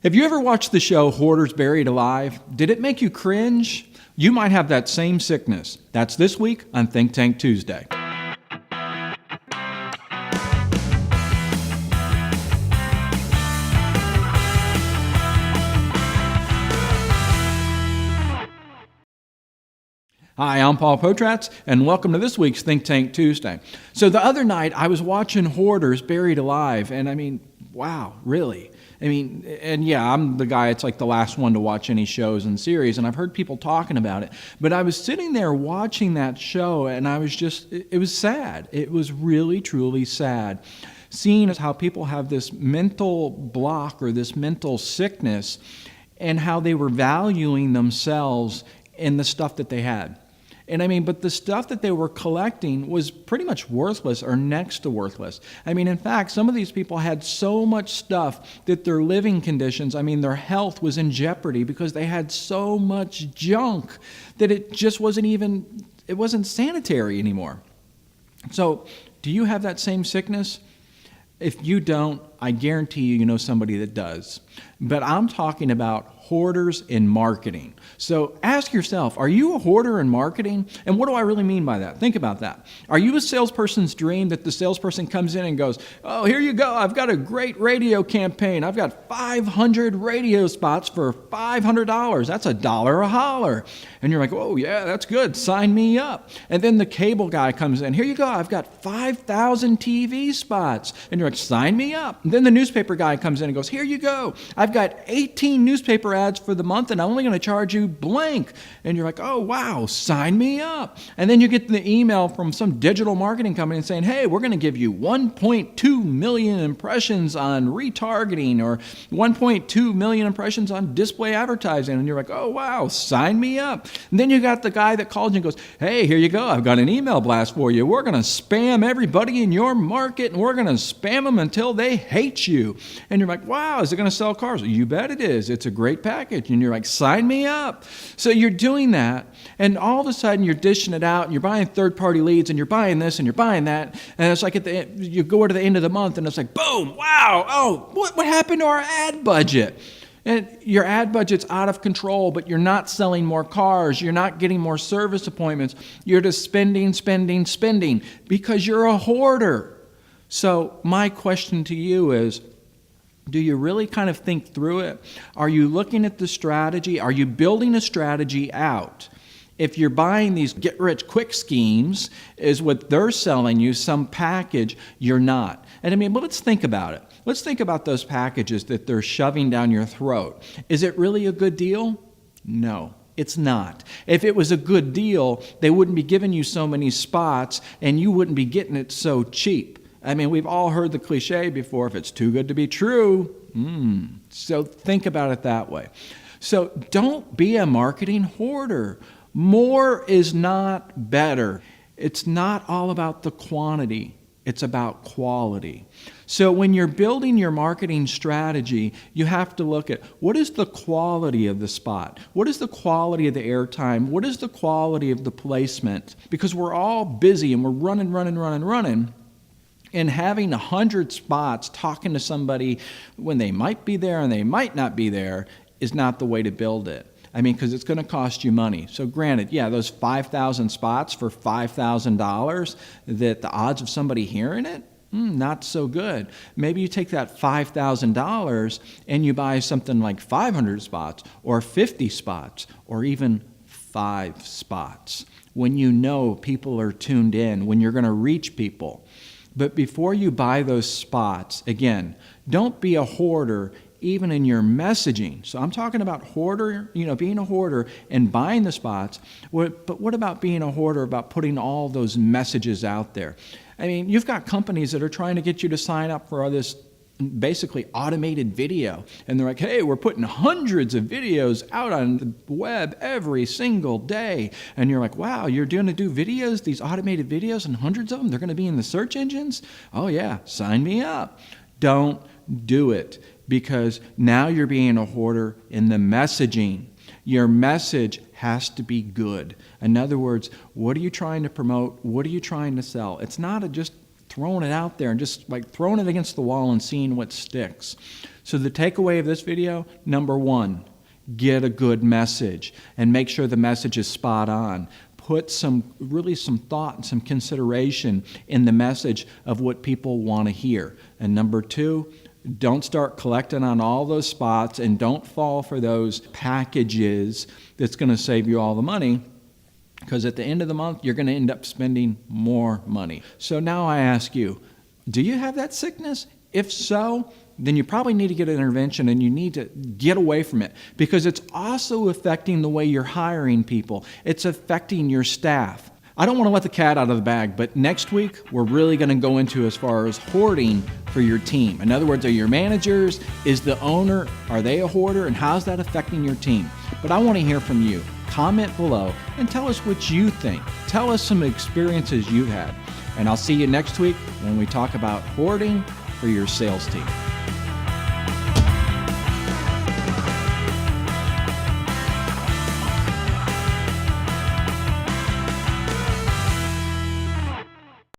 Have you ever watched the show Hoarders Buried Alive? Did it make you cringe? You might have that same sickness. That's this week on Think Tank Tuesday. Hi, I'm Paul Potratz, and welcome to this week's Think Tank Tuesday. So the other night, I was watching Hoarders Buried Alive, and wow, really? I'm the guy, it's like the last one to watch any shows and series, and I've heard people talking about it. But I was sitting there watching that show, and it was sad. It was really, truly sad. Seeing as how people have this mental block or this mental sickness, and how they were valuing themselves in the stuff that they had. But the stuff that they were collecting was pretty much worthless or next to worthless. In fact, some of these people had so much stuff that their living conditions, their health was in jeopardy because they had so much junk that it just it wasn't sanitary anymore. So, do you have that same sickness? If you don't, I guarantee you know somebody that does. But I'm talking about hoarders in marketing. So ask yourself, are you a hoarder in marketing? And what do I really mean by that? Think about that. Are you a salesperson's dream that the salesperson comes in and goes, oh, here you go, I've got a great radio campaign. I've got 500 radio spots for $500. That's $1 a holler. And you're like, oh yeah, that's good, sign me up. And then the cable guy comes in, here you go, I've got 5,000 TV spots. And you're like, sign me up. And then the newspaper guy comes in and goes, here you go, I've got 18 newspaper ads for the month and I'm only going to charge you blank. And you're like, oh wow, sign me up. And then you get the email from some digital marketing company saying, hey, we're going to give you 1.2 million impressions on retargeting or 1.2 million impressions on display advertising. And you're like, oh wow, sign me up. And then you got the guy that calls you and goes, hey, here you go, I've got an email blast for you. We're going to spam everybody in your market and we're going to spam them until they hate you. And you're like, wow, is it going to sell cars? You bet it is. It's a great package. And you're like, sign me up. So you're doing that, and all of a sudden you're dishing it out, and you're buying third-party leads, and you're buying this, and you're buying that, and it's like you go to the end of the month, and it's like, boom, wow, oh, what happened to our ad budget? And your ad budget's out of control, but you're not selling more cars, you're not getting more service appointments, you're just spending, because you're a hoarder. So my question to you is, do you really kind of think through it? Are you looking at the strategy? Are you building a strategy out? If you're buying these get-rich-quick schemes, is what they're selling you, some package, you're not. And let's think about it. Let's think about those packages that they're shoving down your throat. Is it really a good deal? No. It's not. If it was a good deal, they wouldn't be giving you so many spots and you wouldn't be getting it so cheap. We've all heard the cliche before, if it's too good to be true. So think about it that way. So don't be a marketing hoarder. More is not better. It's not all about the quantity. It's about quality. So when you're building your marketing strategy, you have to look at what is the quality of the spot? What is the quality of the airtime? What is the quality of the placement? Because we're all busy and we're running. And having 100 spots talking to somebody when they might be there and they might not be there is not the way to build it. Because it's going to cost you money. So granted, yeah, those 5,000 spots for $5,000, that the odds of somebody hearing it, not so good. Maybe you take that $5,000 and you buy something like 500 spots or 50 spots or even 5 spots when you know people are tuned in, when you're going to reach people. But before you buy those spots, again, don't be a hoarder even in your messaging. So I'm talking about hoarder, being a hoarder and buying the spots. But what about being a hoarder about putting all those messages out there? You've got companies that are trying to get you to sign up for this basically automated video. And they're like, hey, we're putting hundreds of videos out on the web every single day. And you're like, wow, you're going to do videos, these automated videos, and hundreds of them, they're going to be in the search engines? Oh yeah, sign me up. Don't do it, because now you're being a hoarder in the messaging. Your message has to be good. In other words, what are you trying to promote? What are you trying to sell? It's not just throwing it out there and just like throwing it against the wall and seeing what sticks. So the takeaway of this video, number one, get a good message and make sure the message is spot on. Put some thought and some consideration in the message of what people want to hear. And number two, don't start collecting on all those spots and don't fall for those packages that's going to save you all the money, because at the end of the month, you're going to end up spending more money. So now I ask you, do you have that sickness? If so, then you probably need to get an intervention and you need to get away from it, because it's also affecting the way you're hiring people. It's affecting your staff. I don't want to let the cat out of the bag, but next week we're really going to go into as far as hoarding for your team. In other words, are your managers, is the owner, are they a hoarder, and how's that affecting your team? But I want to hear from you. Comment below and tell us what you think. Tell us some experiences you've had. And I'll see you next week when we talk about hoarding for your sales team.